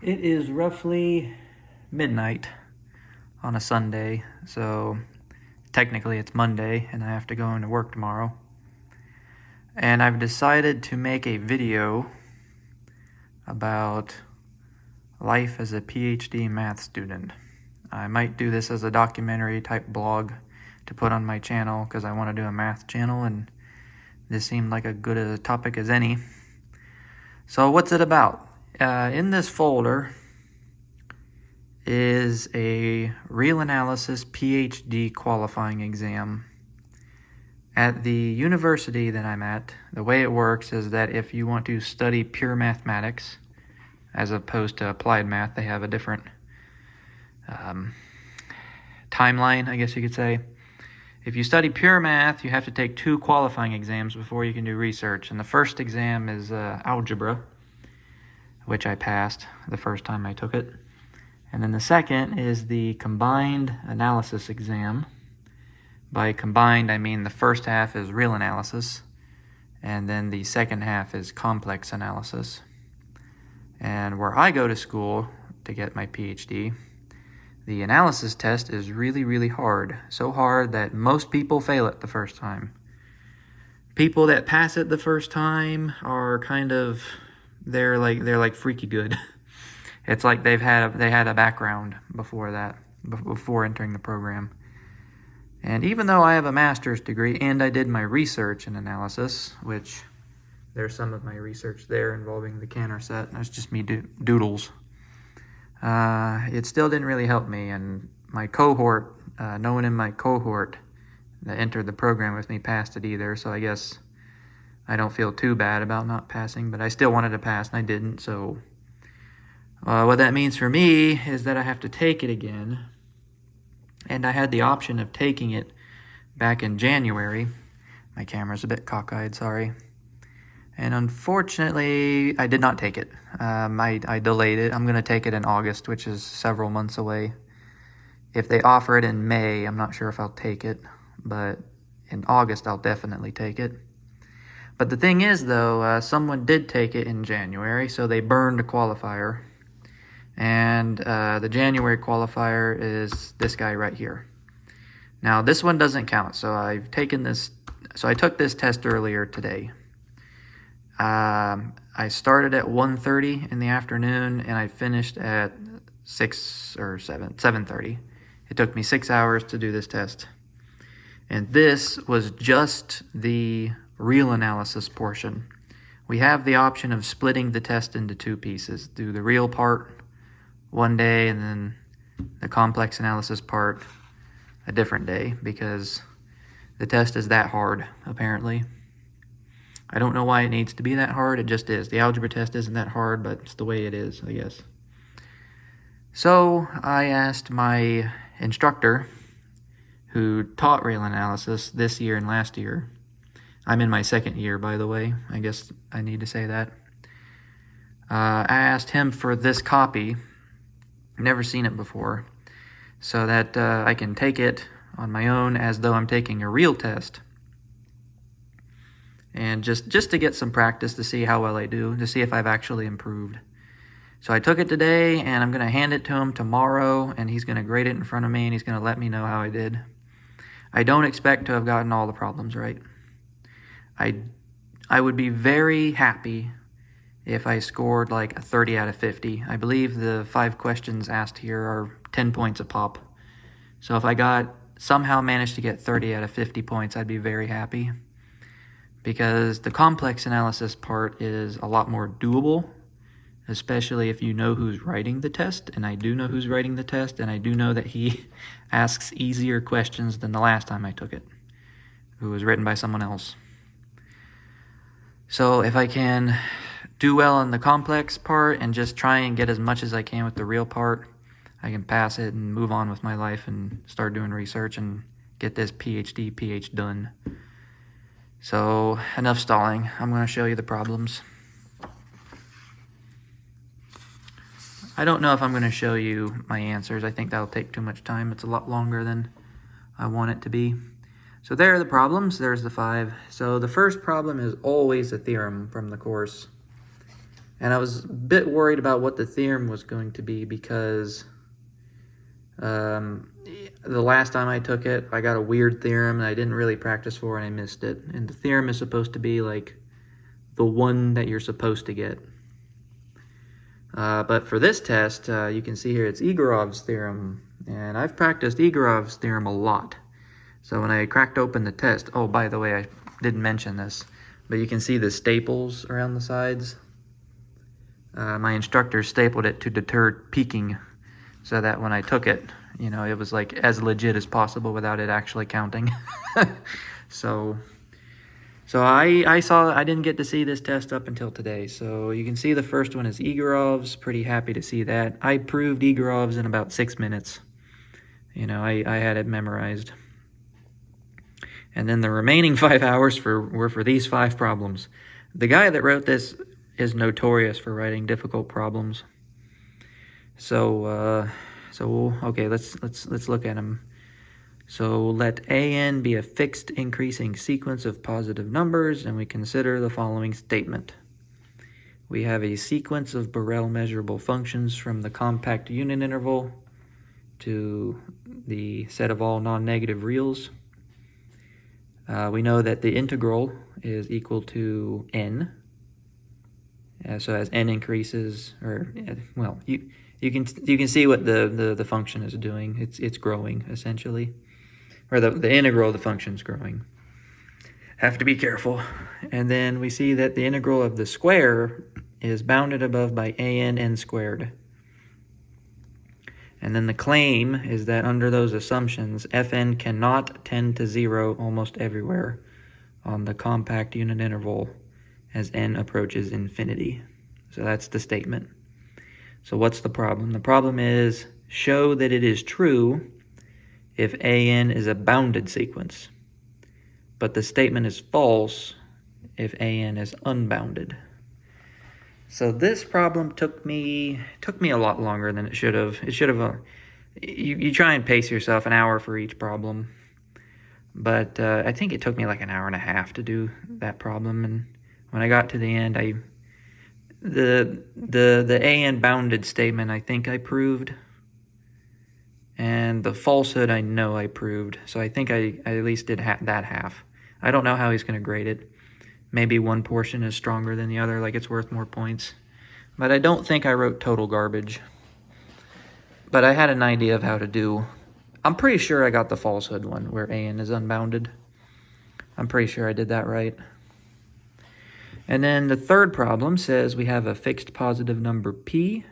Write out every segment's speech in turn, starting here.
It is roughly midnight on a Sunday, so technically it's Monday and I have to go into work tomorrow. And I've decided to make a video about life as a PhD math student. I might do this as a documentary type blog to put on my channel because I want to do a math channel and this seemed like a good a topic as any. So what's it about? In this folder is a real analysis PhD qualifying exam. At the university that I'm at, the way it works is that if you want to study pure mathematics, as opposed to applied math, they have a different timeline, I guess you could say. If you study pure math, you have to take 2 qualifying exams before you can do research. And the first exam is algebra, which I passed the first time I took it. And then the second is the combined analysis exam. By combined, I mean the first half is real analysis, and then the second half is complex analysis. And where I go to school to get my PhD, the analysis test is really, really hard. So hard that most people fail it the first time. People that pass it the first time are kind of, they're like freaky good. It's like they had a background before that, before entering the program. And even though I have a master's degree and I did my research in analysis, which there's some of my research there involving the Cantor set, that's just me doodles. It still didn't really help me, and my cohort, no one in my cohort that entered the program with me passed it either, so I guess I don't feel too bad about not passing, but I still wanted to pass and I didn't, so what that means for me is that I have to take it again, and I had the option of taking it back in January. My camera's a bit cockeyed, sorry. And unfortunately, I did not take it. I delayed it. I'm going to take it in August, which is several months away. If they offer it in May, I'm not sure if I'll take it, but in August, I'll definitely take it. But the thing is, though, someone did take it in January, so they burned a qualifier. And the January qualifier is this guy right here. Now, this one doesn't count, so I've taken this. So I took this test earlier today. I started at 1:30 in the afternoon, and I finished at 7:30. It took me 6 hours to do this test. And this was just the real analysis portion. We have the option of splitting the test into 2 pieces. Do the real part one day and then the complex analysis part a different day, because the test is that hard, apparently. I don't know why it needs to be that hard, it just is. The algebra test isn't that hard, but it's the way it is, I guess. So I asked my instructor, who taught real analysis this year and last year. I'm in my 2nd year, by the way. I guess I need to say that. I asked him for this copy. Never seen it before, so that I can take it on my own as though I'm taking a real test, and just to get some practice to see how well I do, to see if I've actually improved. So I took it today, and I'm going to hand it to him tomorrow, and he's going to grade it in front of me, and he's going to let me know how I did. I don't expect to have gotten all the problems right. I would be very happy if I scored like a 30 out of 50. I believe the 5 questions asked here are 10 points a pop. So if I somehow managed to get 30 out of 50 points, I'd be very happy. Because the complex analysis part is a lot more doable, especially if you know who's writing the test. And I do know who's writing the test, and I do know that he asks easier questions than the last time I took it, who was written by someone else. So if I can do well in the complex part and just try and get as much as I can with the real part, I can pass it and move on with my life and start doing research and get this PhD done. So enough stalling. I'm going to show you the problems. I don't know if I'm going to show you my answers. I think that'll take too much time. It's a lot longer than I want it to be. So there are the problems. There's the 5. So the first problem is always a theorem from the course. And I was a bit worried about what the theorem was going to be because the last time I took it, I got a weird theorem that I didn't really practice for and I missed it. And the theorem is supposed to be like the one that you're supposed to get. But for this test, you can see here it's Egorov's theorem. And I've practiced Egorov's theorem a lot. So when I cracked open the test, oh, by the way, I didn't mention this, but you can see the staples around the sides. My instructor stapled it to deter peeking so that when I took it, you know, it was like as legit as possible without it actually counting. So I didn't get to see this test up until today. So you can see the first one is Egorov's. Pretty happy to see that. I proved Egorov's in about 6 minutes. You know, I had it memorized. And then the remaining 5 hours were for these 5 problems. The guy that wrote this is notorious for writing difficult problems. So okay, let's look at them. So let AN be a fixed increasing sequence of positive numbers, and we consider the following statement. We have a sequence of Borel measurable functions from the compact unit interval to the set of all non-negative reals. We know that the integral is equal to n. So as n increases, or well, you can see what the function is doing. It's growing essentially, or the integral of the function is growing. Have to be careful. And then we see that the integral of the square is bounded above by n squared. And then the claim is that under those assumptions, Fn cannot tend to 0 almost everywhere on the compact unit interval as n approaches infinity. So that's the statement. So what's the problem? The problem is show that it is true if An is a bounded sequence, but the statement is false if An is unbounded. So this problem took me a lot longer than it should have. It should have. You try and pace yourself an hour for each problem, but I think it took me like an hour and a half to do that problem. And when I got to the end, the AN bounded statement I think I proved, and the falsehood I know I proved. So I think I at least did that half. I don't know how he's going to grade it. Maybe one portion is stronger than the other, like it's worth more points. But I don't think I wrote total garbage. But I had an idea of how to do. I'm pretty sure I got the falsehood one where AN is unbounded. I'm pretty sure I did that right. And then the third problem says we have a fixed positive number P.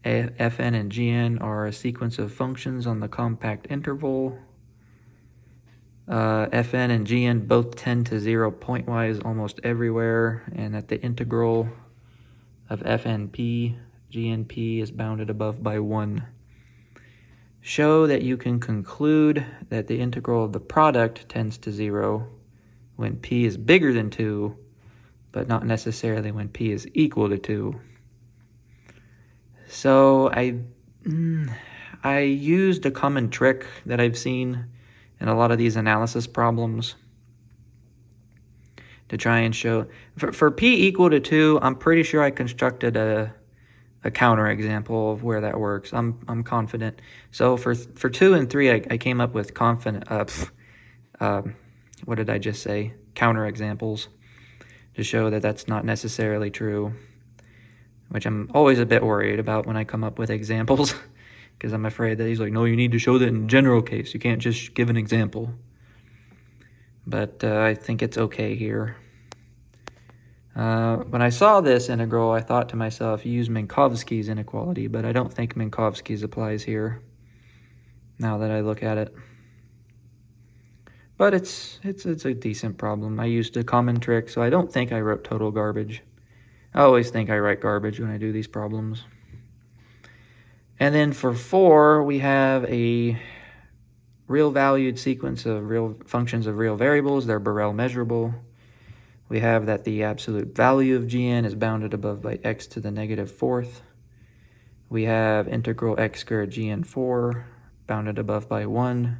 Fn and Gn are a sequence of functions on the compact interval. Fn and Gn both tend to 0 pointwise almost everywhere, and that the integral of Fnp, Gnp is bounded above by 1. Show that you can conclude that the integral of the product tends to 0 when p is bigger than 2, but not necessarily when p is equal to 2. So I used a common trick that I've seen in a lot of these analysis problems to try and show. For p equal to 2, I'm pretty sure I constructed a counter example of where that works. I'm confident. So for 2 and 3, I came up with what did I just say? Counter examples to show that that's not necessarily true, which I'm always a bit worried about when I come up with examples. Because I'm afraid that he's like, no, you need to show that in general case. You can't just give an example. But I think it's okay here. When I saw this integral, I thought to myself, use Minkowski's inequality, but I don't think Minkowski's applies here, now that I look at it. But it's a decent problem. I used a common trick, so I don't think I wrote total garbage. I always think I write garbage when I do these problems. And then for 4, we have a real valued sequence of real functions of real variables. They're Borel measurable. We have that the absolute value of Gn is bounded above by x to the negative 4th. We have integral x squared Gn4 bounded above by 1.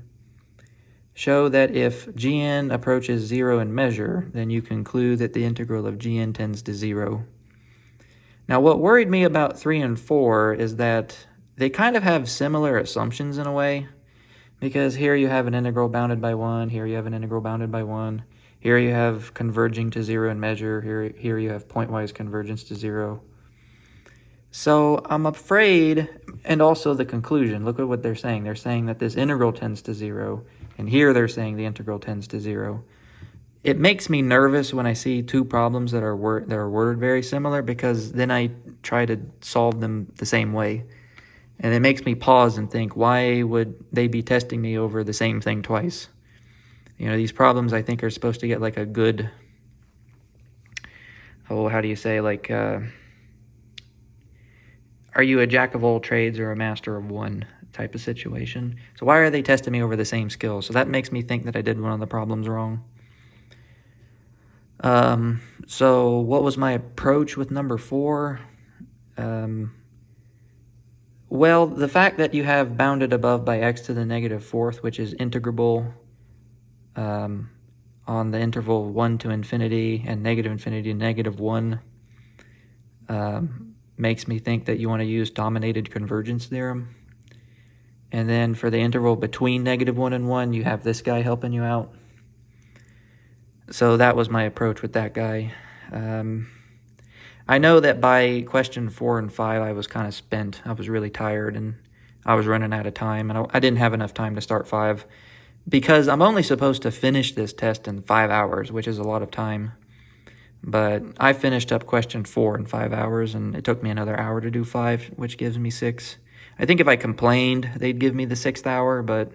Show that if Gn approaches 0 in measure, then you conclude that the integral of Gn tends to 0. Now, what worried me about 3 and 4 is that they kind of have similar assumptions in a way, because here you have an integral bounded by 1, here you have an integral bounded by 1, here you have converging to 0 in measure, here you have pointwise convergence to 0. So I'm afraid, and also the conclusion, look at what they're saying. They're saying that this integral tends to 0, and here they're saying the integral tends to 0. It makes me nervous when I see two problems that are worded very similar, because then I try to solve them the same way. And it makes me pause and think, why would they be testing me over the same thing twice? You know, these problems I think are supposed to get like a good, how do you say, like, are you a jack of all trades or a master of one type of situation? So why are they testing me over the same skill? So that makes me think that I did one of the problems wrong. So what was my approach with number 4? Well, the fact that you have bounded above by x to the -4th, which is integrable on the interval 1 to infinity and -infinity to -1, makes me think that you want to use dominated convergence theorem. And then for the interval between -1 and 1, you have this guy helping you out. So that was my approach with that guy. I know that by question 4 and 5, I was kind of spent. I was really tired, and I was running out of time, and I didn't have enough time to start 5, because I'm only supposed to finish this test in 5 hours, which is a lot of time. But I finished up question 4 in 5 hours, and it took me another hour to do 5, which gives me 6. I think if I complained, they'd give me the 6th hour, but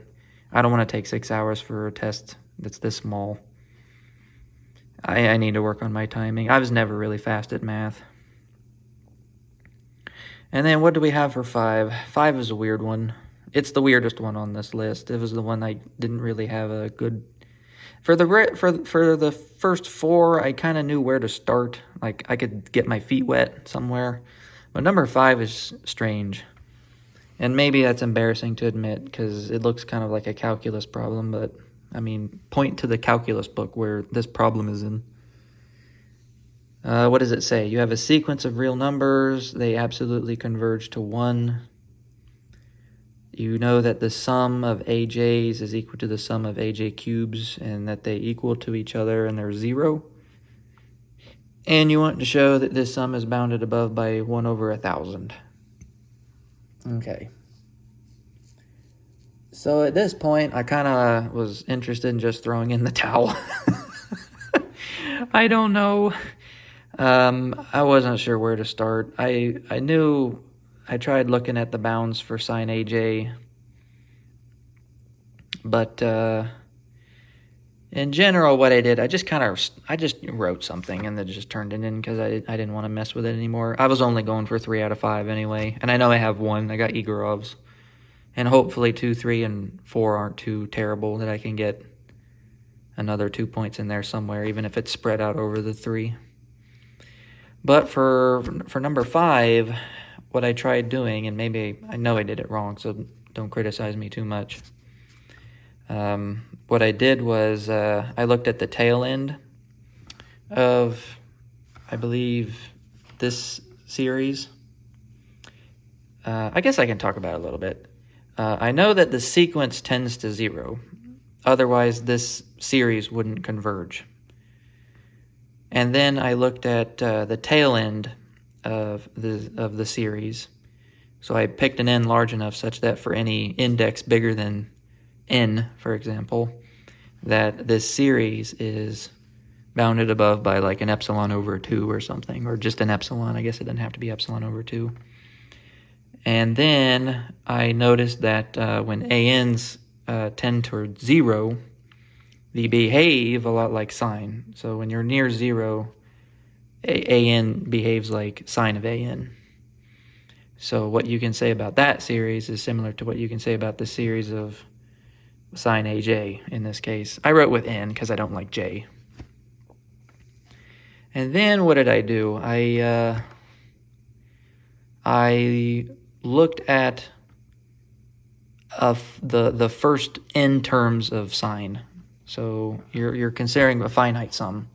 I don't want to take 6 hours for a test that's this small. I need to work on my timing. I was never really fast at math. And then what do we have for 5? 5 is a weird one. It's the weirdest one on this list. It was the one I didn't really have a good... For the first 4, I kind of knew where to start. Like, I could get my feet wet somewhere. But number 5 is strange. And maybe that's embarrassing to admit, because it looks kind of like a calculus problem, but... I mean, point to the calculus book where this problem is in. What does it say? You have a sequence of real numbers. They absolutely converge to 1. You know that the sum of AJs is equal to the sum of AJ cubes, and that they equal to each other, and they're 0. And you want to show that this sum is bounded above by 1 over 1,000. Okay. So at this point, I kind of was interested in just throwing in the towel. I don't know. I wasn't sure where to start. I knew I tried looking at the bounds for sine AJ, but in general, what I did, I just wrote something and then just turned it in, because I didn't want to mess with it anymore. I was only going for 3 out of 5 anyway, and I know I have 1. I got Egorov's. And hopefully 2, 3, and 4 aren't too terrible, that I can get another 2 points in there somewhere, even if it's spread out over the 3. But for number 5, what I tried doing, and maybe I know I did it wrong, so don't criticize me too much. What I did was I looked at the tail end of, I believe, this series. I guess I can talk about it a little bit. I know that the sequence tends to 0. Otherwise, this series wouldn't converge. And then I looked at the tail end of the series. So I picked an n large enough such that for any index bigger than n, for example, that this series is bounded above by like an epsilon over 2 or something, or just an epsilon. I guess it didn't have to be epsilon over 2. And then I noticed that when ANs tend towards 0, they behave a lot like sine. So when you're near 0, AN behaves like sine of AN. So what you can say about that series is similar to what you can say about the series of sine AJ in this case. I wrote with n because I don't like j. And then what did I do? I looked at the first n terms of sine. So you're considering a finite sum.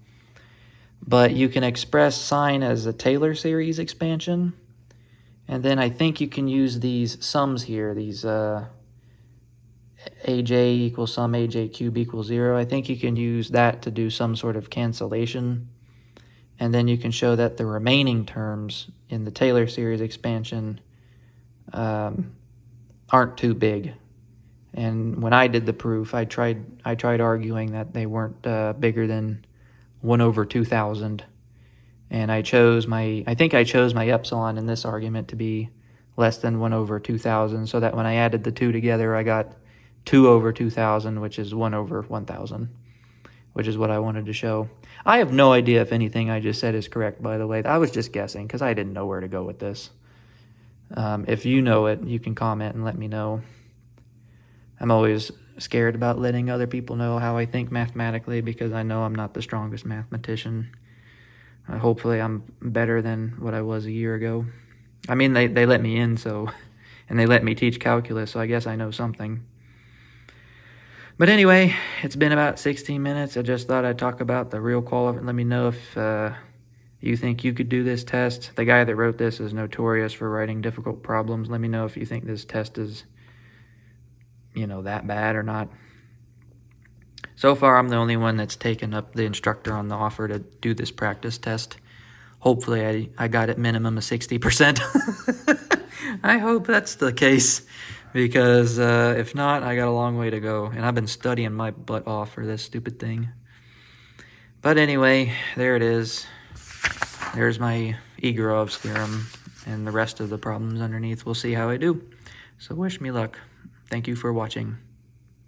but you can express sine as a Taylor series expansion. And then I think you can use these sums here, these aj equals sum aj cube equals 0. I think you can use that to do some sort of cancellation. And then you can show that the remaining terms in the Taylor series expansion aren't too big. And when I did the proof, I tried arguing that they weren't bigger than 1 over 2,000. And I think I chose my epsilon in this argument to be less than 1 over 2,000, so that when I added the two together, I got 2 over 2,000, which is 1 over 1,000, which is what I wanted to show. I have no idea if anything I just said is correct, by the way. I was just guessing because I didn't know where to go with this. If you know it, you can comment and let me know. I'm always scared about letting other people know how I think mathematically because I know I'm not the strongest mathematician. Hopefully I'm better than what I was a year ago. I mean, they let me in, and they let me teach calculus, so I guess I know something. But anyway, it's been about 16 minutes. I just thought I'd talk about the real qualifier. Let me know if you think you could do this test. The guy that wrote this is notorious for writing difficult problems. Let me know if you think this test is, that bad or not. So far, I'm the only one that's taken up the instructor on the offer to do this practice test. Hopefully, I got it minimum of 60%. I hope that's the case, because if not, I got a long way to go. And I've been studying my butt off for this stupid thing. But anyway, there it is. There's my Egorov's theorem and the rest of the problems underneath. We'll see how I do. So wish me luck. Thank you for watching.